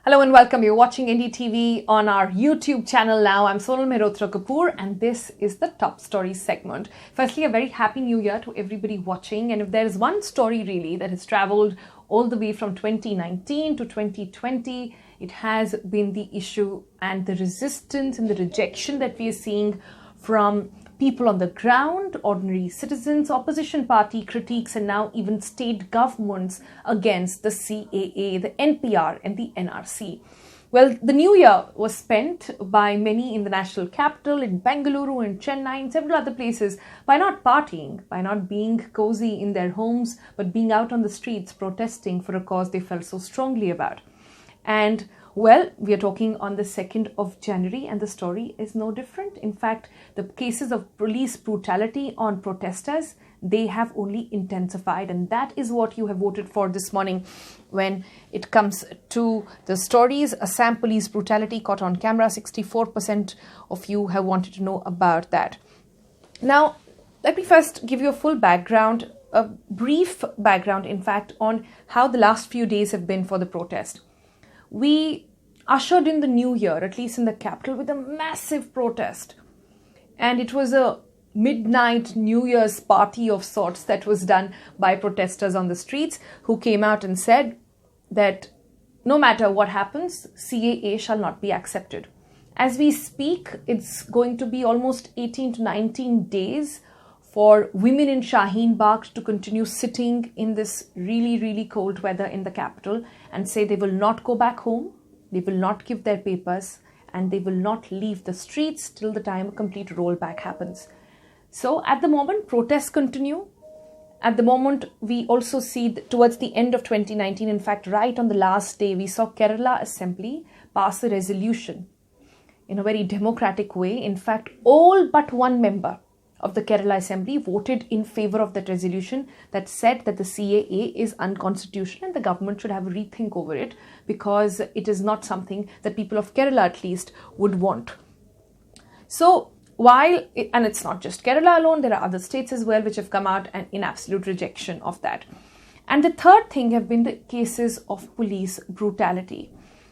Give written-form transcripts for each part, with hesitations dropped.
Hello and welcome. You're watching NDTV on our YouTube channel now. I'm Sonal Mehrotra Kapoor and this is the Top Stories segment. Firstly, a very happy new year to everybody watching. And if there is one story really that has traveled all the way from 2019 to 2020, it has been the issue and the resistance and the rejection that we are seeing from people on the ground, ordinary citizens, opposition party critiques, and now even state governments against the CAA, the NPR and the NRC. Well, the new year was spent by many in the national capital, in Bengaluru, in Chennai, and several other places by not partying, by not being cozy in their homes, but being out on the streets protesting for a cause they felt so strongly about. And well, we are talking on the 2nd of January and the story is no different. In fact, the cases of police brutality on protesters, they have only intensified, and that is what you have voted for this morning when it comes to the stories. Assam police brutality caught on camera, 64% of you have wanted to know about that. Now, let me first give you a full background, a brief background, in fact, on how the last few days have been for the protest. We ushered in the new year, at least in the capital, with a massive protest. And it was a midnight New Year's party of sorts that was done by protesters on the streets who came out and said that no matter what happens, CAA shall not be accepted. As we speak, it's going to be almost 18 to 19 days for women in Shaheen Bagh to continue sitting in this really, really cold weather in the capital and say they will not go back home, they will not give their papers, and they will not leave the streets till the time a complete rollback happens. So at the moment, protests continue. At the moment, we also see towards the end of 2019, in fact, right on the last day, we saw Kerala Assembly pass a resolution in a very democratic way. In fact, all but one member of the Kerala Assembly voted in favor of that resolution that said that the CAA is unconstitutional and the government should have a rethink over it because it is not something that people of Kerala at least would want. So and it's not just Kerala alone, there are other states as well which have come out and in absolute rejection of that. And the third thing have been the cases of police brutality.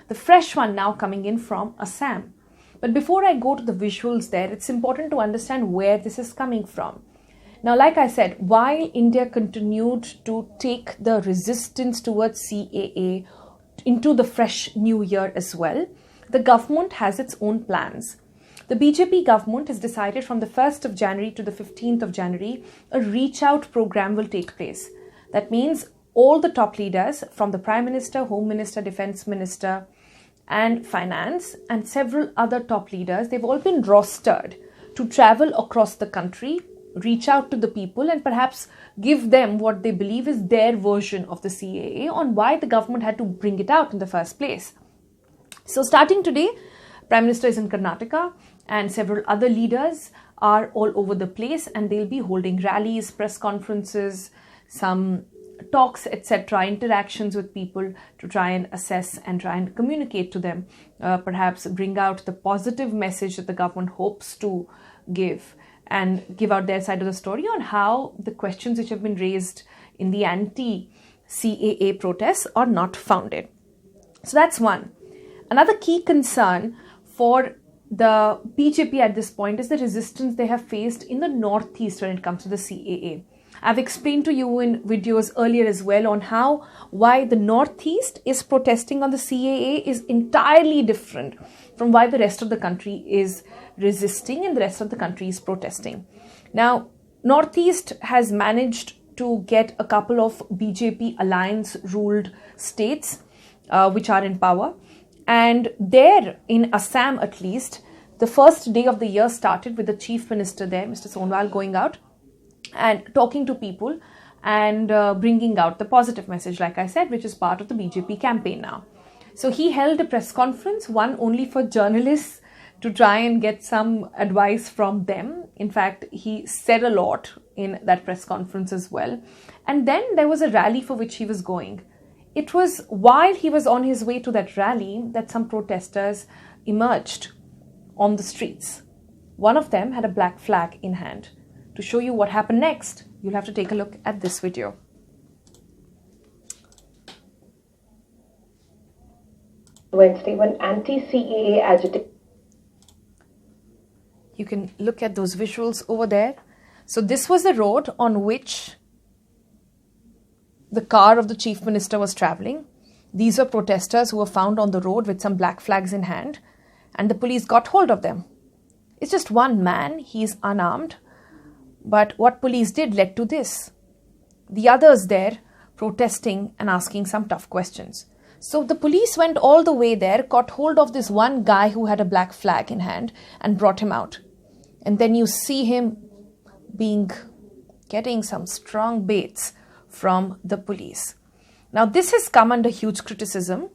The fresh one now coming in from Assam. But before I go to the visuals there, it's important to understand where this is coming from. Now, like I said, while India continued to take the resistance towards CAA into the fresh new year as well, the government has its own plans. The BJP government has decided from the 1st of January to the 15th of January, a reach out program will take place. That means all the top leaders from the Prime Minister, Home Minister, Defence Minister, and finance and several other top leaders, they've all been rostered to travel across the country, reach out to the people and perhaps give them what they believe is their version of the CAA on why the government had to bring it out in the first place. So starting today, Prime Minister is in Karnataka and several other leaders are all over the place and they'll be holding rallies, press conferences, some talks, etc., interactions with people to try and assess and try and communicate to them, perhaps bring out the positive message that the government hopes to give and give out their side of the story on how the questions which have been raised in the anti-CAA protests are not founded. So that's one. Another key concern for the BJP at this point is the resistance they have faced in the Northeast when it comes to the CAA. I've explained to you in videos earlier as well on why the Northeast is protesting on the CAA is entirely different from why the rest of the country is resisting and the rest of the country is protesting. Now, Northeast has managed to get a couple of BJP alliance-ruled states which are in power. And there, in Assam at least, the first day of the year started with the Chief Minister there, Mr. Sonwal, going out and talking to people and bringing out the positive message, like I said, which is part of the BJP campaign now. So he held a press conference, one only for journalists to try and get some advice from them. In fact, he said a lot in that press conference as well. And then there was a rally for which he was going. It was while he was on his way to that rally that some protesters emerged on the streets. One of them had a black flag in hand. To show you what happened next, you'll have to take a look at this video. Wednesday when anti-CAA agitators. You can look at those visuals over there. So this was the road on which the car of the chief minister was traveling. These were protesters who were found on the road with some black flags in hand, and the police got hold of them. It's just one man, he's unarmed, but what police did led to this. The others there protesting and asking some tough questions. So the police went all the way there, caught hold of this one guy who had a black flag in hand and brought him out. And then you see him getting some strong baits from the police. Now this has come under huge criticism,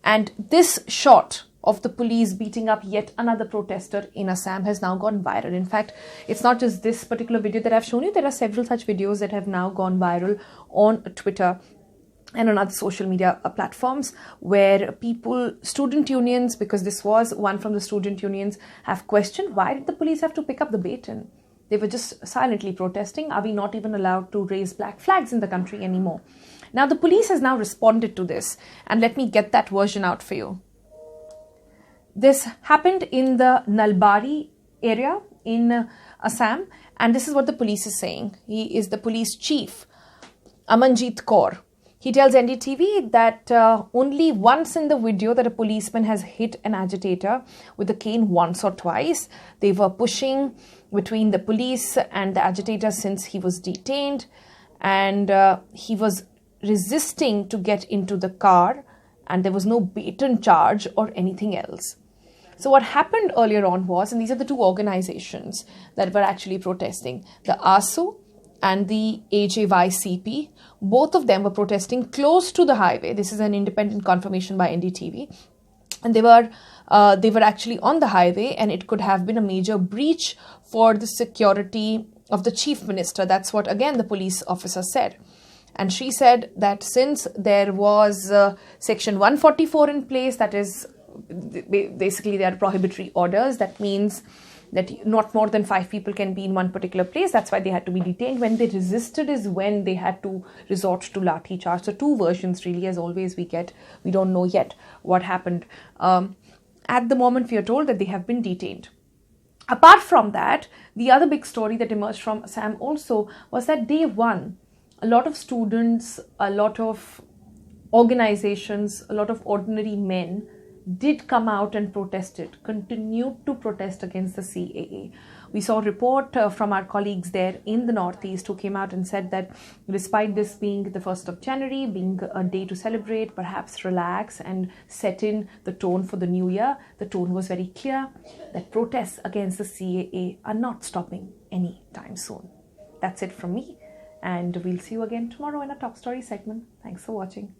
and this shot of the police beating up yet another protester in Assam has now gone viral. In fact, it's not just this particular video that I've shown you. There are several such videos that have now gone viral on Twitter and on other social media platforms, where people, student unions, because this was one from the student unions, have questioned, why did the police have to pick up the baton? They were just silently protesting. Are we not even allowed to raise black flags in the country anymore? Now the police has now responded to this, and let me get that version out for you. This happened in the Nalbari area in Assam, and this is what the police is saying. He is the police chief, Amanjit Kaur. He tells NDTV that only once in the video that a policeman has hit an agitator with a cane once or twice. They were pushing between the police and the agitator since he was detained, and he was resisting to get into the car, and there was no baton charge or anything else. So what happened earlier on was, and these are the two organizations that were actually protesting, the ASU and the AJYCP, both of them were protesting close to the highway. This is an independent confirmation by NDTV. And they were actually on the highway, and it could have been a major breach for the security of the chief minister. That's what, again, the police officer said. And she said that since there was Section 144 in place, that is, basically they are prohibitory orders. That means that not more than 5 people can be in one particular place. That's why they had to be detained. When they resisted is when they had to resort to lathi charge. So two versions really, as always, we don't know yet what happened. At the moment, we are told that they have been detained. Apart from that, the other big story that emerged from Assam also was that day one, a lot of students, a lot of organizations, a lot of ordinary men did come out and protested, continued to protest against the CAA. We saw a report from our colleagues there in the Northeast who came out and said that despite this being the 1st of January, being a day to celebrate, perhaps relax and set in the tone for the new year, the tone was very clear that protests against the CAA are not stopping anytime soon. That's it from me, and we'll see you again tomorrow in a Top Story segment. Thanks for watching.